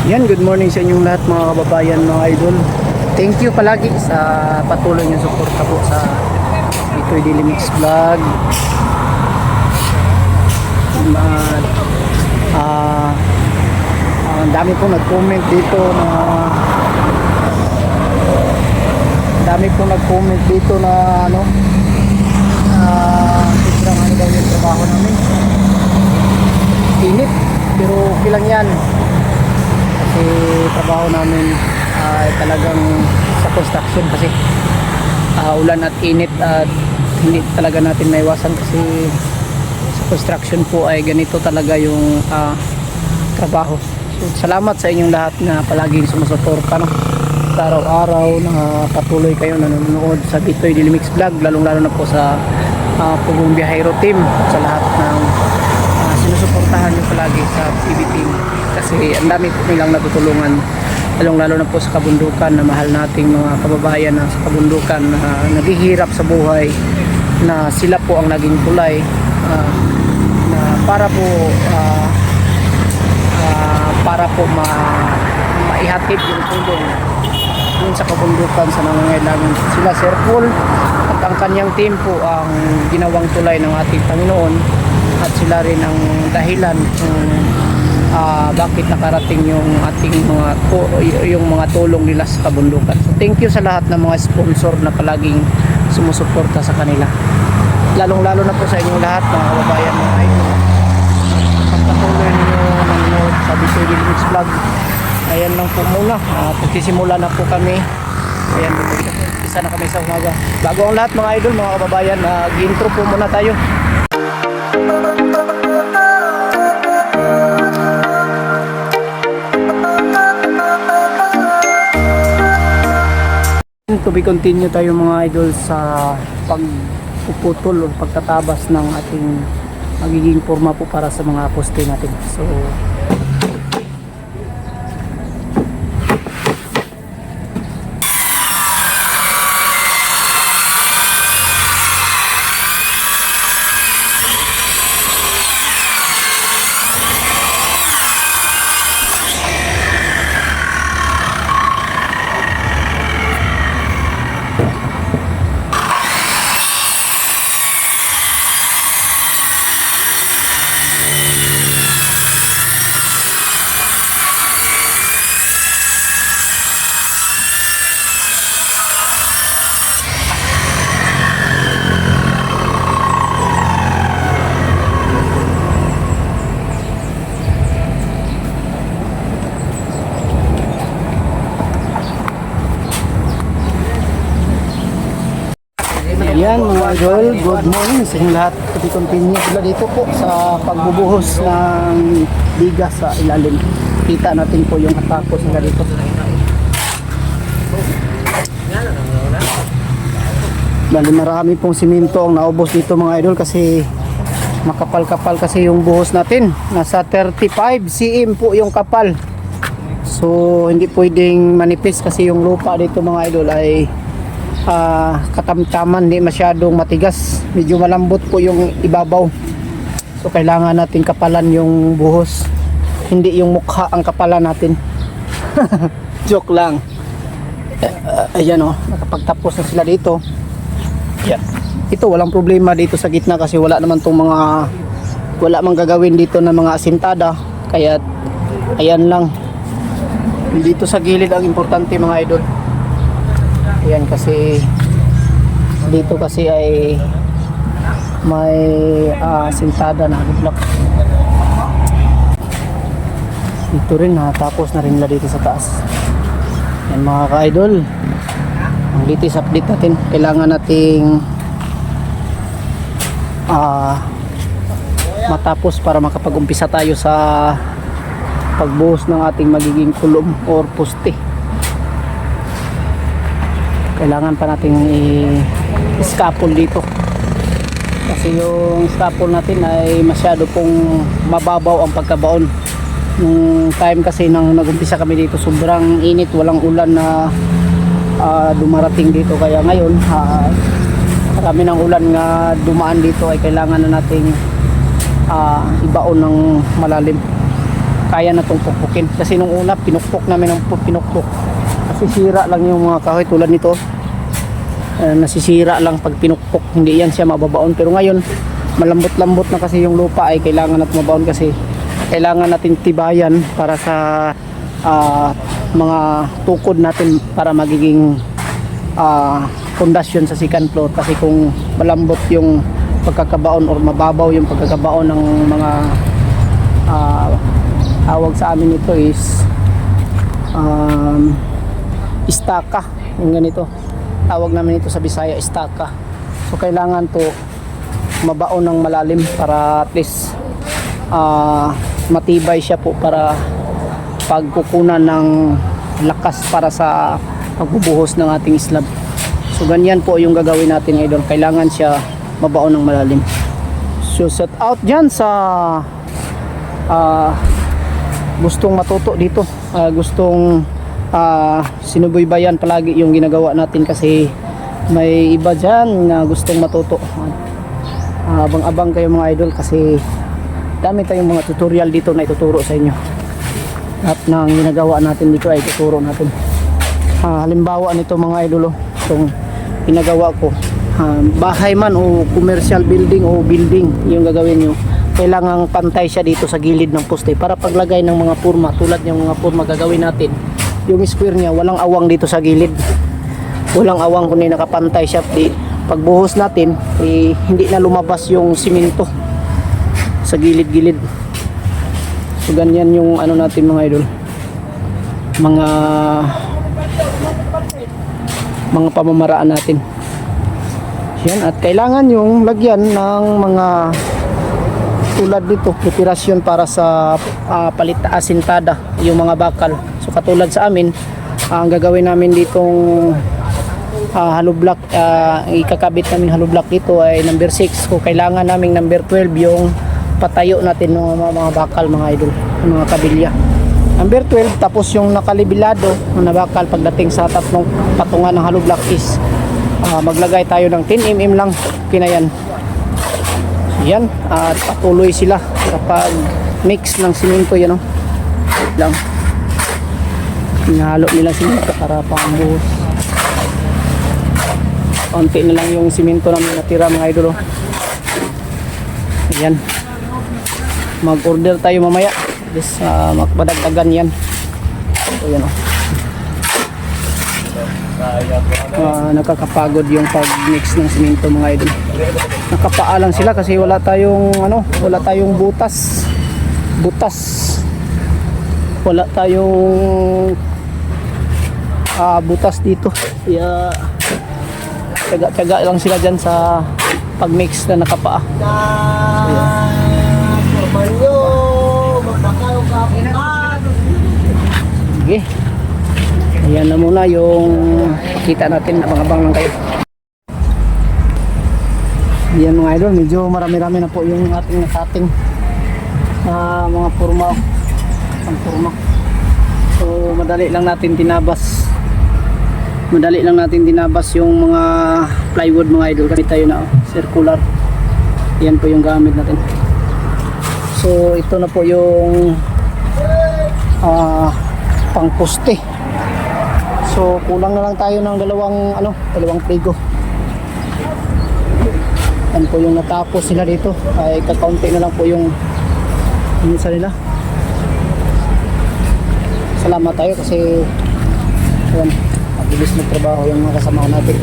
Yan, good morning sa inyong lahat mga kababayan, mga idol. Thank you palagi sa patuloy niyong suporta po sa Bitoy Daily Mix Vlog. Ang dami po nag-comment dito na sobrang ano daw yung trabaho namin. Init, pero okay lang yan. Kasi trabaho namin ay talagang sa construction kasi ulan at init at hindi talaga natin maiwasan kasi sa construction po ay ganito talaga yung trabaho. So, salamat sa inyong lahat na palaging sumusuporta, no? Sa araw-araw na patuloy kayo nanonood sa Bitoy Daily Mix Vlog, lalong-lalo na po sa Pugong Biyahero team, sa lahat ng sinusuportahan nyo palagi sa PB team. Kasi ang dami po nilang natutulungan, lalong-lalo na po sa kabundukan na mahal nating mga kababayan na sa kabundukan na naghihirap sa buhay, na sila po ang naging tulay na para po maihatid yung tulong yun sa kabundukan sa nangangailangan. Sila Sir Paul at ang kanyang team po ang ginawang tulay ng ating Panginoon, at sila rin ang dahilan kung bakit nakarating yung ating mga tulong nila sa kabundukan. So thank you sa lahat ng mga sponsor na palaging sumusuporta sa kanila, lalong-lalo na po sa inyong lahat mga kababayan, mga idol. Pagpatuloy niyo nanonood sa Bitoy Daily Mix Vlog. Ayan lang po muna, pagsisimula na po kami. Ayan, isa na kami sa umaga. Bago ang lahat mga idol, mga kababayan, intro po muna tayo. To be continue tayo mga idol sa pagpuputol o pagtatabas ng ating magiging forma po para sa mga poste natin. So yan mga idol, good morning sa inyong lahat. Continue sila dito po sa pagbubuhos ng bigas sa ilalim. Kita natin po yung atako sila dito. Bali marami pong simento ang naubos dito mga idol kasi makapal-kapal kasi yung buhos natin. Nasa 35 cm po yung kapal. So hindi pwedeng manipis kasi yung lupa dito mga idol ay katamtaman, hindi masyadong matigas, medyo malambot po yung ibabaw. So kailangan natin kapalan yung buhos, hindi yung mukha ang kapalan natin. Joke lang. Ayan o, nakapagtapos na sila dito. Yeah. Ito walang problema dito sa gitna kasi wala mang gagawin dito ng mga asintada, kaya ayan lang. Dito sa gilid ang importante mga idol. Ayan, kasi dito kasi ay may sintada na block. Dito rin tapos na rin nila dito sa taas. Ayan mga ka-idol, ang latest update natin. Kailangan nating matapos para makapag-umpisa tayo sa pagbuhos ng ating magiging kulom or poste. Kailangan pa natin i-scaffold dito kasi yung scaffold natin ay masyado pong mababaw ang pagkabaon. Nung time kasi nang nagumpisa kami dito, sobrang init, walang ulan na dumarating dito, kaya ngayon marami ng ulan nga dumaan dito, ay kailangan na nating ibaon ng malalim. kaya na itong pukpukin. Kasi nung una pinukpok namin ng pinukpok, nasisira lang yung mga kahoy tulad nito. Nasisira lang pag pinukpok, hindi yan siya mababaon. Pero ngayon malambot-lambot na kasi yung lupa, ay kailangan natin mabaon kasi kailangan natin tibayan para sa mga tukod natin para magiging pundasyon sa second floor. Kasi kung malambot yung pagkakabaon or mababaw yung pagkakabaon ng mga tawag sa amin ito is istaka, yung ganito tawag namin ito sa Bisaya, istaka. So kailangan to mabaon ng malalim para at least matibay siya po para pagkukunan ng lakas para sa pagbubuhos ng ating slab. So ganyan po yung gagawin natin ngayon. Kailangan siya mabaon ng malalim. So set out dyan sa gustong matuto dito, gustong sinubaybayan palagi yung ginagawa natin kasi may iba dyan na gustong matuto. Abang-abang kayo mga idol kasi dami tayong mga tutorial dito na ituturo sa inyo. At ng ginagawa natin dito ay ituturo natin. Halimbawa nito mga idol, itong ginagawa ko, bahay man o commercial building o building yung gagawin nyo, kailangang pantay siya dito sa gilid ng poste para paglagay ng mga purma, tulad yung mga purma gagawin natin, yung square niya walang awang dito sa gilid, walang awang kundi nakapantay siya. Pagbuhos natin hindi na lumabas yung simento sa gilid-gilid. So ganyan yung ano natin mga idol, mga pamamaraan natin yan. At kailangan yung lagyan ng mga tulad dito, preparasyon para sa asintada yung mga bakal. So katulad sa amin, ang gagawin namin ditong hollow block, ikakabit namin hollow block dito ay number 6. So kailangan naming number 12 yung patayo natin ng mga bakal mga idol, mga kabilya. Number 12, tapos yung nakalibilado na bakal pagdating sa tatlong patungan ng hollow block is maglagay tayo ng 10 mm lang, kinayan. Yan, at patuloy sila kapag mix ng simento yan, oh. Lang. Hinahalo nila simento para pambuhos. Konti na lang yung simento namin natira mga idol, oh. Yan. Mag-order tayo mamaya. Just magpadagdagan yan. So yan, oh. Nakakapagod yung pag-mix ng simento mga idol. Nakapaalang sila kasi wala tayong butas. Wala tayong butas dito. Kaya tiyaga-tiyaga lang sila dyan sa pag-mix na nakapaa. Sige. Ayan na muna yung pakita natin, abang-abang lang kayo. Ayan mga idol, medyo marami-rami na po yung ating nakating mga purma. So madali lang natin tinabas yung mga plywood mga idol. Kasi tayo na circular. Yan po yung gamit natin. So ito na po yung pangposte. So kulang na lang tayo ng dalawang pligo. Yan po yung natapos sila dito. Ay kakaunti na lang po yung isa nila. Salamat tayo kasi yan, mabilis na trabaho yung mga kasama natin.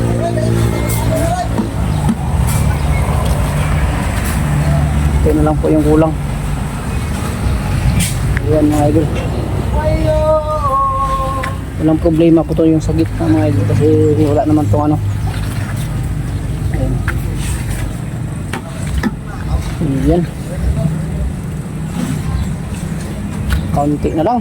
Ito na lang po yung kulang. Yan mga idol. Walang problema po to yung sa gitna mga idol kasi wala naman tong ano. Ayan. Ayan. Kaunti na lang.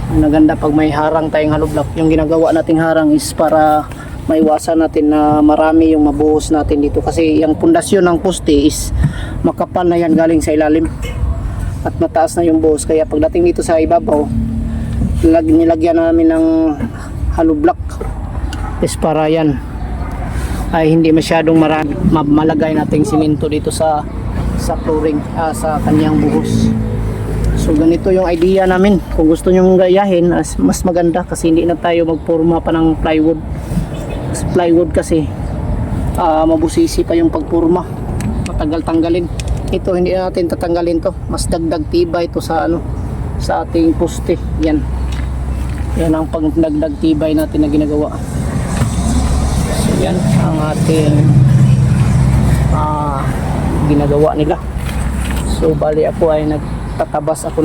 Ang naganda pag may harang tayong hollow block, yung ginagawa nating harang is para maiwasan natin na marami yung mabuhos natin dito kasi yung pundasyon ng poste is makapal na yan galing sa ilalim at mataas na yung buhos, kaya pagdating dito sa ibabaw nilagyan namin ng hollow block is para yan ay hindi masyadong marami, malagay nating simento dito sa flooring, sa kanyang buhos. So ganito yung idea namin. Kung gusto nyo gayahin, mas maganda kasi hindi na tayo magpurma pa ng plywood. Plywood kasi mabusisi pa yung pagpurma, matagal tanggalin. Ito hindi natin tatanggalin to, mas dagdag tibay ito sa sa ating poste. Yan ang pagdagdag tibay natin na ginagawa. So yan ang ating ginagawa nila. So bali ako ay nagtatabas ako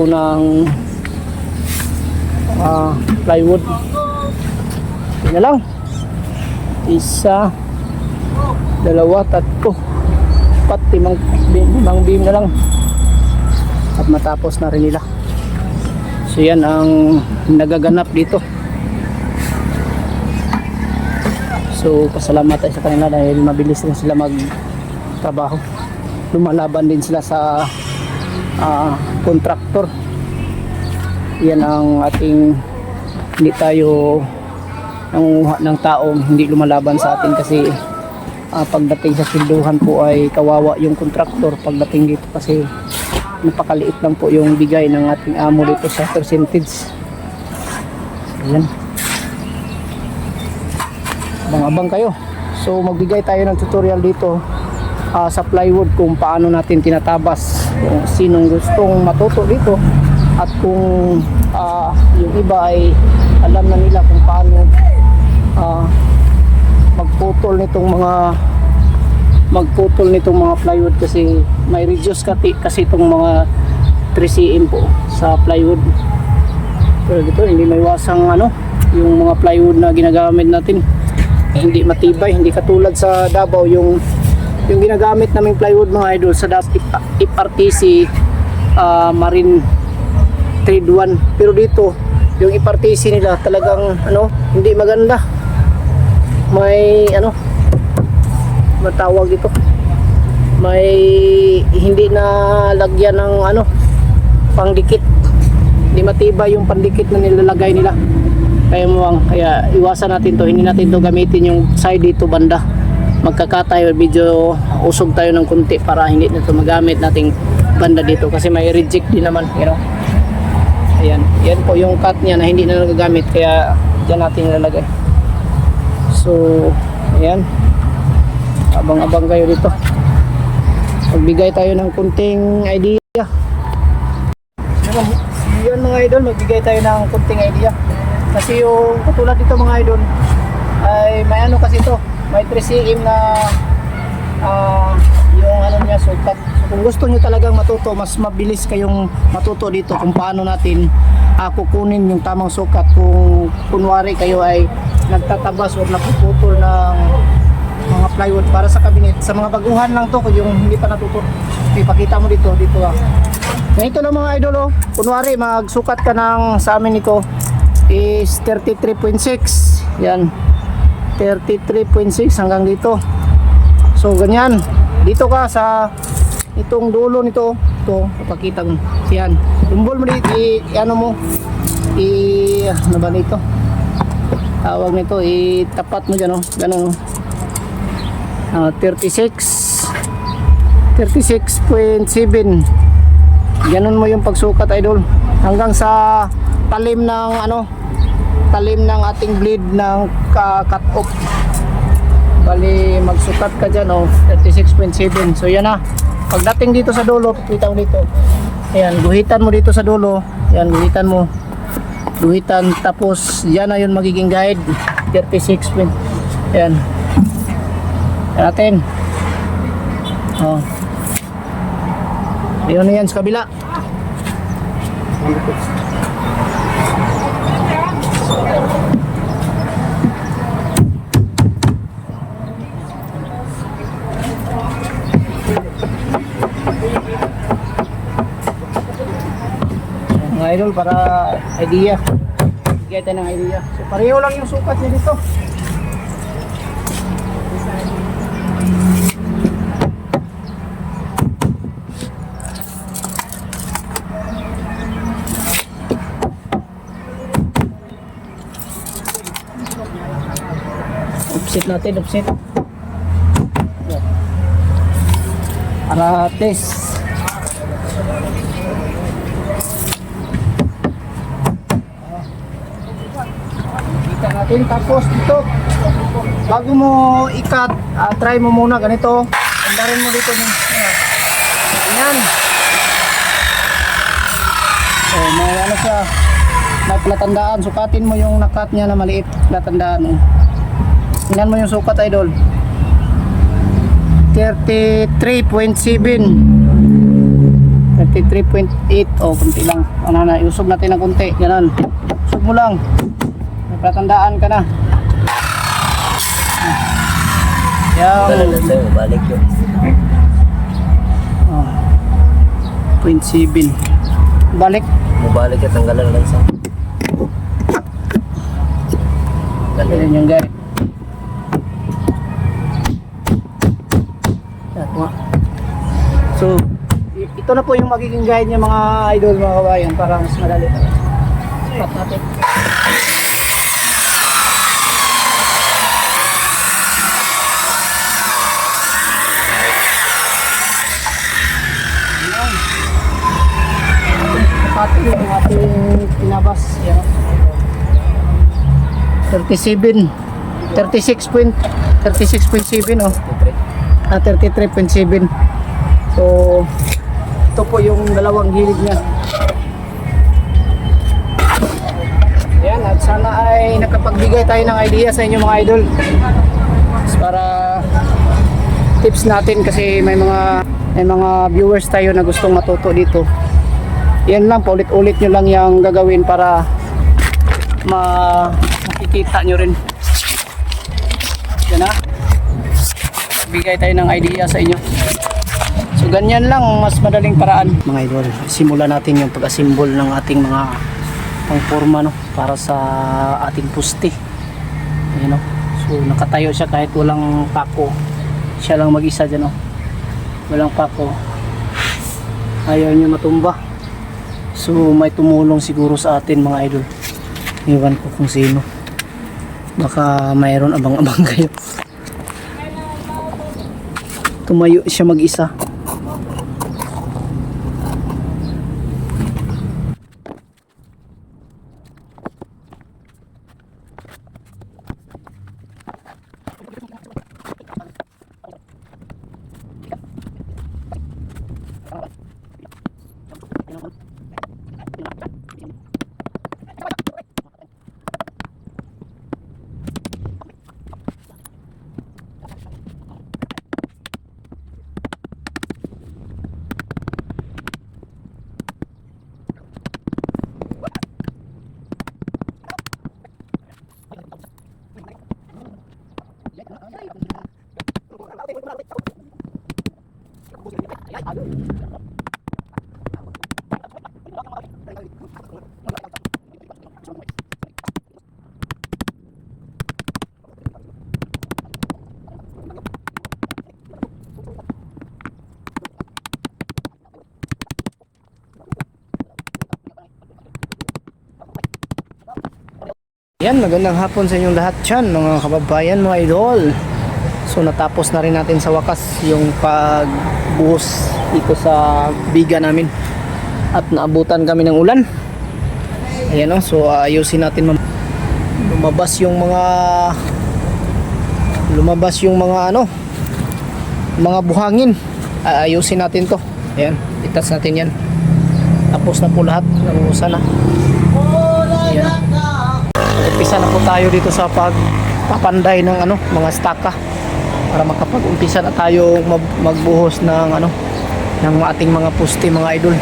ng plywood. Yun na lang, 1, 2, 3, 4, 5 beam na lang at matapos na rin nila. So yan ang nagaganap dito. So pasalamat tayo sa kanila dahil mabilis rin sila magtrabaho. Lumalaban din sila sa kontraktor. Yan ang ating, hindi tayo nanguha ng taong hindi lumalaban sa atin kasi pagdating sa swelduhan po ay kawawa yung kontraktor pagdating dito kasi napakaliit lang po yung bigay ng ating amo dito sa percentage. Ayan, abang-abang kayo. So magbigay tayo ng tutorial dito sa plywood kung paano natin tinatabas, kung sinong gustong matuto dito at kung yung iba ay alam na nila kung paano magputol nitong mga plywood kasi may reduce kasi itong mga 3 cm po sa plywood. Pero dito hindi may wasang yung mga plywood na ginagamit natin hindi matibay, hindi katulad sa Davao yung ginagamit naming plywood mga idol sa FRTC Marine Trade 1. Pero dito yung FRTC nila talagang hindi maganda. May matawag dito, may hindi na lagyan ng pangdikit, hindi matibay yung pandikit na nilalagay nila. Kaya iwasan natin to, hindi natin to gamitin yung side dito banda. Magkakatayo, medyo usog tayo ng kunti para hindi na to magamit nating banda dito kasi may reject din naman, Ayan, yan po yung cut niya na hindi na nagagamit kaya dyan natin nilalagay. So ayan, abang-abang kayo dito, magbigay tayo ng kunting idea. Yan mga idol, magbigay tayo ng kunting idea kasi yung katulad dito mga idol ay may kasi to, may 3 cm na yung niya sukat. So kung gusto nyo talagang matuto, mas mabilis kayong matuto dito kung paano natin kukunin yung tamang sukat. Kung kunwari kayo ay nagtatabas o napuputol ng mga plywood para sa cabinet, sa mga baguhan lang to, yung hindi pa natuto, ipakita mo dito ganito lang mga idol. Kunwari magsukat ka ng, sa amin ito is 33.6, yan 33.6 hanggang dito. So ganyan, dito ka sa itong dulo nito, ipakita mo yan, tumbol mo dito, ano ba nito tawag nito, itapat mo dyan, ganun, 36.7, ganun mo yung pagsukat idol hanggang sa talim ng ating blade ng cut off. Bali magsukat ka dyan 36.7. so yan na, pagdating dito sa dulo, kita mo dito, ayan, guhitan mo dito sa dulo, ayan, guhitan, tapos yan na yun magiging guide 36. Ayan, natin yun na yan sa kabila. Mga idol, para idea, bigay tayo ng idea. So pareho lang yung sukat niya dito. natin, offset. Para test. Kita natin, tapos dito bago mo i-cut, try mo muna ganito. Andarin mo dito ng yan. Oh, may ano siya, may platandaan. Sukatin mo yung nakat niya na maliit, platandaan. Oh. Tingnan mo yung sukat, idol. 33.7, 33.8. Oh, kunti lang. Ano na, iusog natin ng kunti. Ganun. Usog mo lang. May platandaan ka na. Yan. Balik yun. Oh. 0.7. Balik. Mubalik at tanggalan lang isa. Ganyan yung guide. So, ito na po yung magiging guide niya mga idol, mga kabayan, para mas madali. Stop natin. Pati yung ating pinabas. Yan. 37. 36.7 oh. 33.7. So ito po yung dalawang gilid niya. Yan, at sana ay nakapagbigay tayo ng idea sa inyo mga idol. Para tips natin kasi may mga viewers tayo na gustong matuto dito. Yan lang, paulit-ulit nyo lang yung gagawin para makikita nyo rin. Yan na. Bigay tayo ng idea sa inyo. So ganyan lang, mas madaling paraan. Mga idol, simulan natin yung pag-assemble ng ating mga pangforma, no, para sa ating puste. Ayan, no. So nakatayo siya kahit walang pako. Siya lang mag-isa dyan, no. Walang pako. Ayaw niya matumba. So may tumulong siguro sa atin mga idol. Iwan ko kung sino. Baka mayroon abang-abang kayo. Tumayo siya mag-isa. Yan, magandang hapon sa inyong lahat dyan mga kababayan, mga idol. So natapos na rin natin sa wakas yung pagbuhos dito sa biga namin. At naabutan kami ng ulan. Ayan o, so ayusin natin lumabas yung mga ano, mga buhangin. Ayusin natin to. Ayan, itas natin yan. Tapos na po lahat, nabuhusan na. Ayan. Umpisa na po tayo dito sa pagpapanday ng ano, mga staka para makapag-umpisa na tayo magbuhos ng ano, ng ating mga poste mga idol.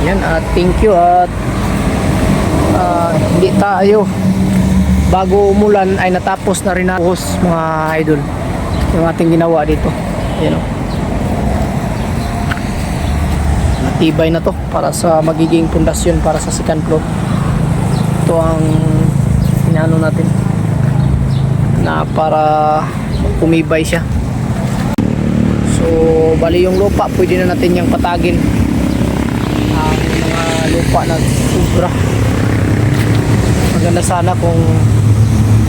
Yan, at thank you at hindi tayo bago umulan ay natapos na rin na buhos mga idol yung ating ginawa dito. Ayan o, matibay na to para sa magiging pundasyon para sa second floor. Ito ang inano natin na para kumibay siya. So bali yung lupa pwede na natin yung patagin, ang mga lupa na sobra. Maganda sana kung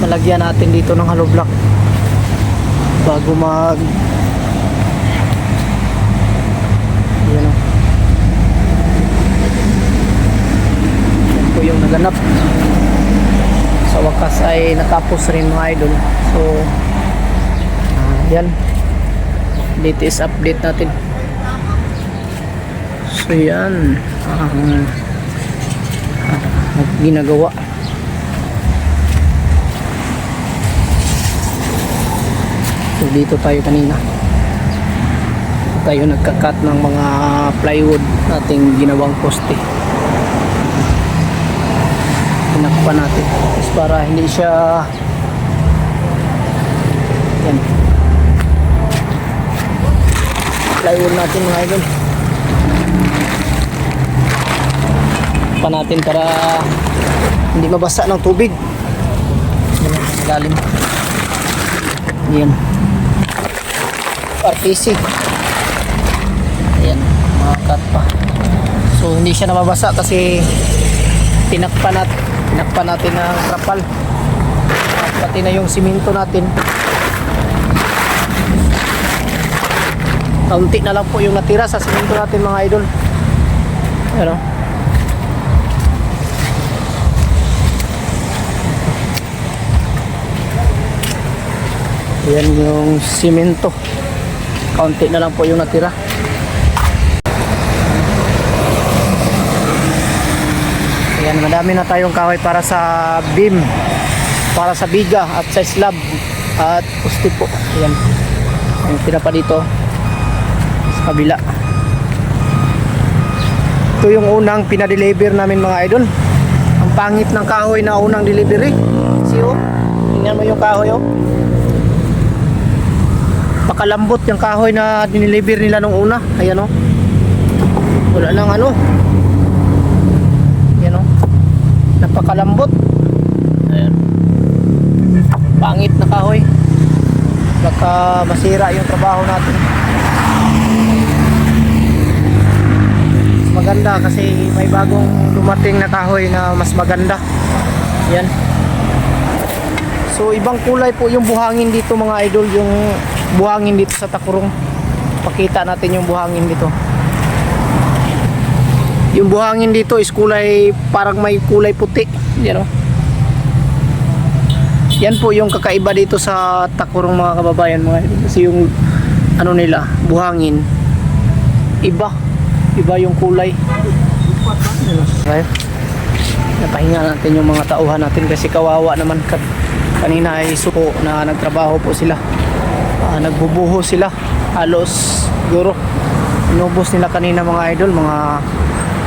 malagyan natin dito ng hollow block bago mag yan o. Yan po yung naganap. Sa wakas ay natapos rin mga idol. So yan, latest update natin. So yan ang ginagawa. So dito tayo kanina, tayo nagka-cut ng mga plywood nating ginawang poste. Pinakpan natin tapos para hindi siya yan, plywood natin mga idol pa natin para hindi mabasa ng tubig. Yan, lalim. Yan. RPC. Ayan, mga cut pa. So hindi siya nababasa kasi tinakpan natin ng trapal. At pati na yung simento natin. Kaunti na lang po yung natira sa simento natin mga idol. Ano? Ayan yung simento. Kaunti na lang po yung natira. Ayan, madami na tayong kahoy para sa beam, para sa biga at sa slab at poste po. Ayan. Ang tira pa dito sa kabila. Ito yung unang pinadeliver namin mga idol. Ang pangit ng kahoy na unang delivery. See oh? Tingnan mo yung kahoy oh. Pakalambot yung kahoy na dineliver nila nung una. Ayan o. Wala lang ano. Ayan o. Napakalambot. Ayan. Pangit na kahoy. Baka masira yung trabaho natin. Maganda kasi may bagong dumating na kahoy na mas maganda. Ayan. So ibang kulay po yung buhangin dito mga idol. Yung buhangin dito sa Takurong. Pakita natin yung buhangin dito. Yung buhangin dito is kulay, parang may kulay puti. Yan o. Yan po yung kakaiba dito sa Takurong mga kababayan mga idol. Kasi yung ano nila, buhangin iba yung kulay. Okay. Napahinga natin yung mga tauhan natin kasi kawawa naman. Kanina ay suko na nagtrabaho po sila. Nagbubuho sila halos siguro inubos nila kanina mga idol, mga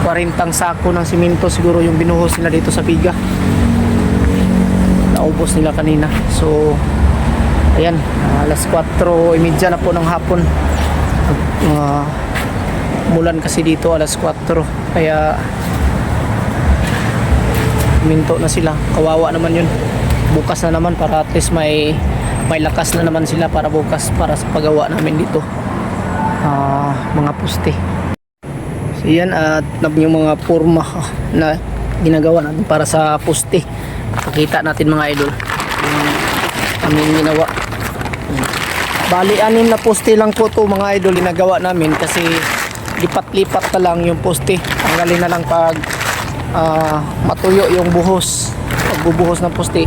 40 sako ng simento siguro yung binuhos nila dito sa biga. Naubos nila kanina. So ayan, alas 4:30 na po ng hapon. Mulan kasi dito alas 4 kaya minto na sila. Kawawa naman yun. Bukas na naman para at least may lakas na naman sila para bukas para sa paggawa namin dito mga poste. So yan, at yung mga forma na ginagawa natin para sa poste. Pakita natin mga idol yung aming ginawa. Bali 6 na poste lang po to mga idol ginagawa namin kasi lipat-lipat na lang yung poste. Tanggalin na lang pag matuyo yung buhos, pagbubuhos ng poste.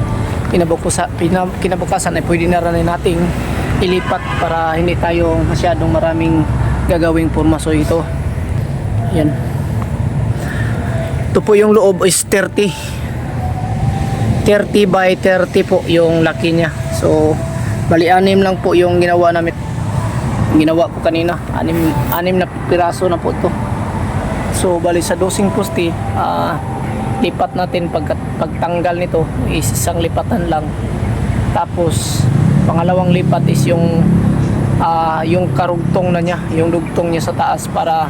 Kinabukasan ay pwede na rin nating ilipat para hindi tayo masyadong maraming gagawing forma. So ito yan, ito po yung loob is 30 by 30 po yung laki nya. So bali 6 lang po yung ginawa namin, ginawa ko kanina. 6 na piraso na po to. So bali sa dosing poste lipat natin pagtanggal nito is isang lipatan lang. Tapos pangalawang lipat is yung karugtong na niya, yung dugtong niya sa taas para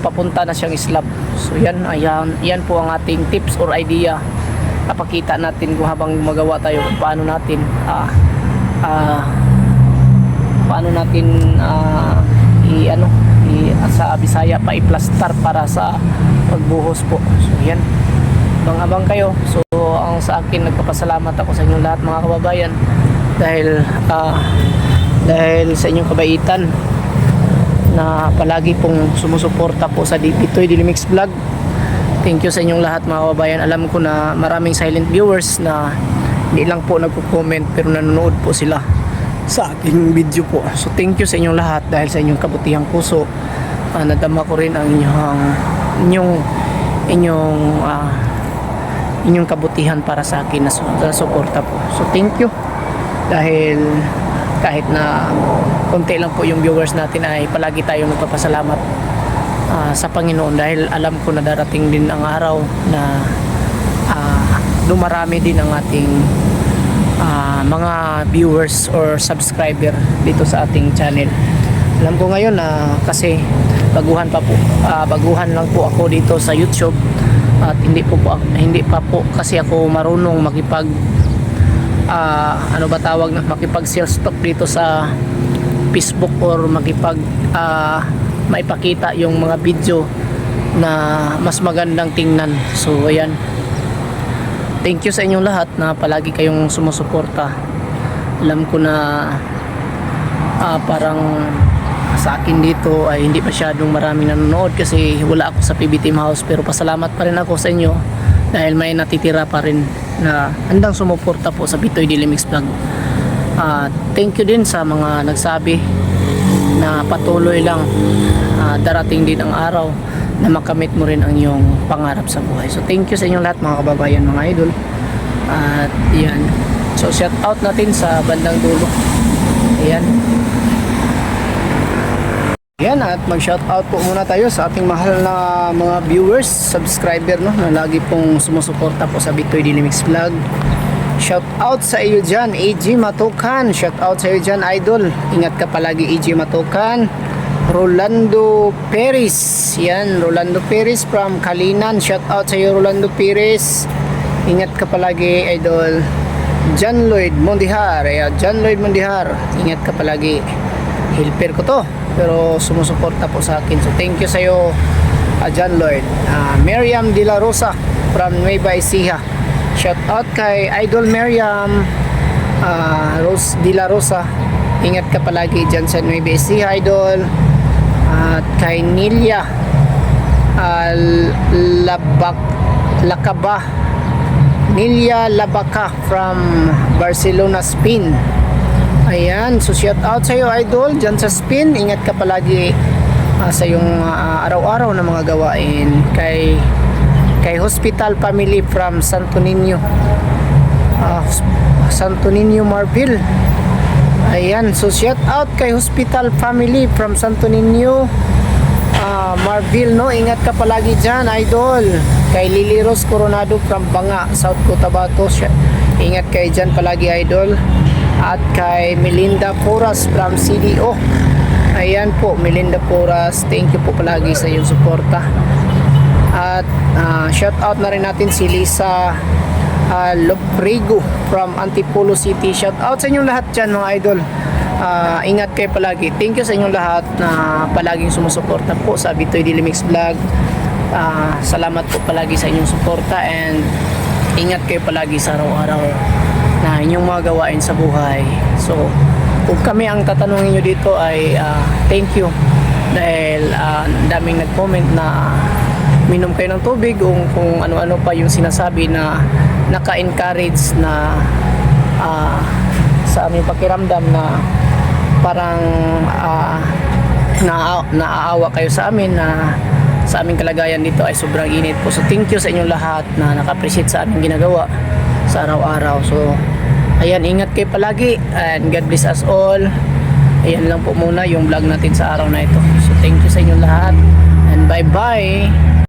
papunta na siyang slab. So yan po ang ating tips or idea. Napakita natin kung habang magawa tayo kung paano natin sa Bisaya pa i-plaster para sa pagbuhos po. So yan, abang-abang kayo. So ang sa akin, nagpapasalamat ako sa inyong lahat mga kababayan dahil sa inyong kabaitan na palagi pong sumusuporta po sa Pitoy Daily Mix Vlog. Thank you sa inyong lahat mga kababayan. Alam ko na maraming silent viewers na hindi lang po nagko-comment pero nanonood po sila sa aking video po. So thank you sa inyong lahat dahil sa inyong kabutihang puso. Nadama ko rin ang inyong kabutihan para sa akin na suporta po. So thank you dahil kahit na konti lang po yung viewers natin ay palagi tayong nagpapasalamat sa Panginoon dahil alam ko na darating din ang araw na dumarami din ang ating mga viewers or subscriber dito sa ating channel. Alam ko ngayon na kasi baguhan lang po ako dito sa YouTube at hindi pa po kasi ako marunong makipag makipag sales talk dito sa Facebook or maipakita yung mga video na mas magandang tingnan. So ayan, thank you sa inyong lahat na palagi kayong sumusuporta. Alam ko na parang sa akin dito ay hindi masyadong maraming nanonood kasi wala ako sa PB Team House, pero pasalamat pa rin ako sa inyo dahil may natitira pa rin na handang sumuporta po sa Pitoy Daily Mix Vlog. Thank you din sa mga nagsabi na patuloy lang, darating din ang araw na makamit mo rin ang iyong pangarap sa buhay. So thank you sa inyong lahat mga kababayan, mga idol. At yan, so shout out natin sa bandang dulo. Ayan. Yan, at mag-shout out po muna tayo sa ating mahal na mga viewers, subscriber na lagi pong sumusuporta po sa Pitoy Daily Mix Vlog. Shout out sa iyo dyan, AG Matukan. Shout out sa iyo dyan, idol. Ingat ka palagi, AG Matukan. Rolando Perez. Yan, Rolando Perez from Kalinan. Shout out sa iyo, Rolando Perez. Ingat ka palagi, idol. John Lloyd Mondihar. John Lloyd Mondihar. Ingat ka palagi. Helper ko to, pero sumusuporta po sa akin. So thank you sa iyo, John Lloyd. Miriam De La Rosa from Nueva Ecija. Shout out kay Idol Miriam Rose De La Rosa. Ingat ka palagi dyan sa Nueva Ecija, Idol. At kay Nilia Lakaba, Nilia Labaka from Barcelona, Spain. Ayan, so shout out sa iyo, idol, dyan sa Spain. Ingat ka palagi sa iyong araw-araw na mga gawain. Kay Hospital Family from Santo Niño, Marville. Ayan, so shout out kay Hospital Family from Santo Niño, Marville, no? Ingat ka palagi dyan, idol. Kay Lily Rose Coronado from Banga, South Cotabato. Ingat kayo dyan palagi, idol. At kay Melinda Porras from CDO. Ayan po, Melinda Porras, thank you po palagi sa iyong suporta. At shout out na rin natin si Lisa Loprigo from Antipolo City. Shout out sa inyong lahat dyan, mga idol. Ingat kayo palagi. Thank you sa inyong lahat na palaging sumusuporta po sa Pitoy Daily Mix Vlog. Salamat po palagi sa inyong suporta, and ingat kayo palagi sa araw-araw na inyong mga gawain sa buhay. So kung kami ang tatanungin nyo dito ay thank you dahil daming nag-comment na minom kayo ng tubig, kung ano-ano pa yung sinasabi na naka-encourage na sa aming pakiramdam na parang naaawa kayo sa amin na sa aming kalagayan dito ay sobrang init po. So thank you sa inyong lahat na naka-appreciate sa aming ginagawa sa araw-araw. So ayan, ingat kayo palagi and God bless us all. Ayan lang po muna yung vlog natin sa araw na ito. So thank you sa inyong lahat and bye bye.